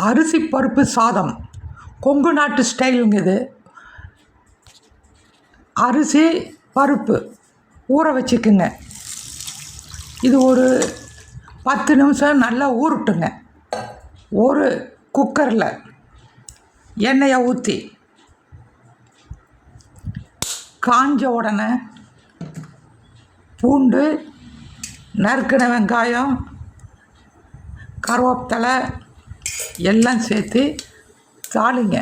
அரிசி பருப்பு சாதம் கொங்கு நாட்டு ஸ்டைலுங்க இது. அரிசி பருப்பு ஊற வச்சுக்குங்க. இது ஒரு 10 நிமிஷம் நல்லா ஊறட்டுங்க. ஒரு குக்கரில் எண்ணெயை ஊற்றி காஞ்ச உடனே பூண்டு, நறுக்கின வெங்காயம், கருவேப்பிலை எல்லாம் சேர்த்து தாளிங்க.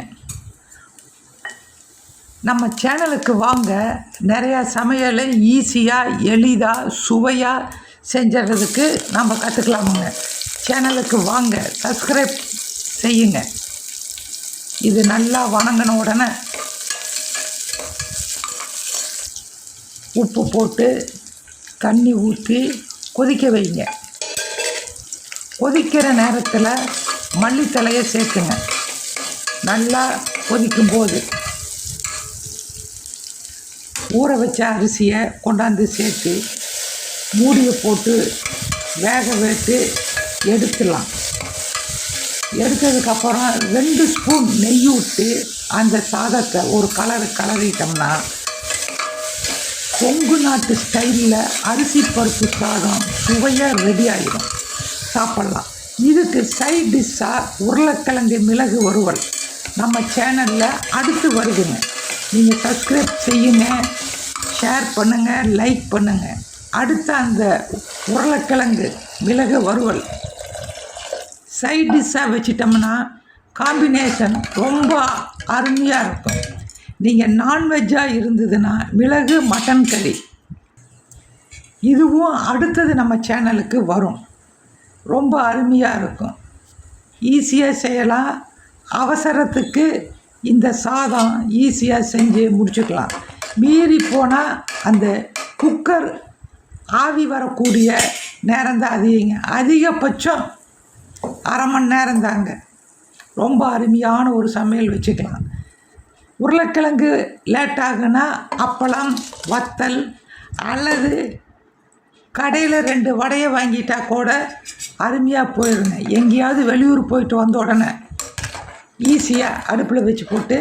நம்ம சேனலுக்கு வாங்க, நிறையா சமையலை ஈஸியாக எளிதாக சுவையாக செஞ்சுறதுக்கு நம்ம கற்றுக்கலாமுங்க. சேனலுக்கு வாங்க, சப்ஸ்கிரைப் செய்யுங்க. இது நல்லா வணங்கின உடனே உப்பு போட்டு தண்ணி ஊற்றி கொதிக்க வைங்க. கொதிக்கிற நேரத்தில் மல்லித்தழையை சேர்த்துங்க. நல்லா கொதிக்கும்போது ஊற வச்ச அரிசியை கொண்டாந்து சேர்த்து மூடியை போட்டு வேக வைத்து எடுத்துடலாம். எடுத்ததுக்கப்புறம் 2 ஸ்பூன் நெய் விட்டு அந்த சாதத்தை ஒரு கலரிட்டோம்னா கொங்கு நாட்டு ஸ்டைலில் அரிசி பருப்பு சாதம் சுவையாக ரெடி ஆகிடும். சாப்பிட்லாம். இதுக்கு சைட் டிஷ்ஷாக உருளைக்கிழங்கு மிளகு வறுவல் நம்ம சேனலில் அடுத்து வருதுங்க. நீங்கள் சப்ஸ்கிரைப் செய்யுங்க, ஷேர் பண்ணுங்கள், லைக் பண்ணுங்கள். அடுத்து அந்த உருளைக்கிழங்கு மிளகு வறுவல் சைட் டிஷ்ஷாக வச்சிட்டோம்னா காம்பினேஷன் ரொம்ப அருமையாக இருக்கும். நீங்கள் நான்வெஜ்ஜாக இருந்ததுன்னா மிளகு மட்டன் கறி இதுவும் அடுத்தது நம்ம சேனலுக்கு வரும். ரொம்ப அருமையாக இருக்கும். ஈஸியாக செய்யலாம். அவசரத்துக்கு இந்த சாதம் ஈஸியாக செஞ்சு முடிச்சுக்கலாம். மீறி போனால் அந்த குக்கர் ஆவி வரக்கூடிய நேரம்தான் அதிகபட்சம் அரை மணி நேரம் தாங்க. ரொம்ப அருமையான ஒரு சமையல் வச்சுக்கலாம். உருளைக்கிழங்கு லேட் ஆகுனா அப்பளம், வத்தல் அல்லது கடையில் 2 வடையை வாங்கிட்டா கூட அருமையாக போயிடுங்க. எங்கேயாவது வெளியூர் போயிட்டு வந்த உடனே ஈஸியாக அடுப்பில் வச்சு போட்டு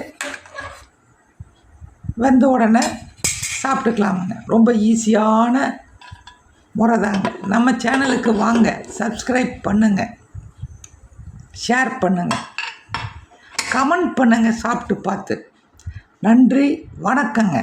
வெந்த உடனே சாப்பிட்டுக்கலாமுங்க. ரொம்ப ஈஸியான முறை தாங்க. நம்ம சேனலுக்கு வாங்க, சப்ஸ்கிரைப் பண்ணுங்கள், ஷேர் பண்ணுங்கள், கமெண்ட் பண்ணுங்கள் சாப்பிட்டு பார்த்து. நன்றி, வணக்கங்க.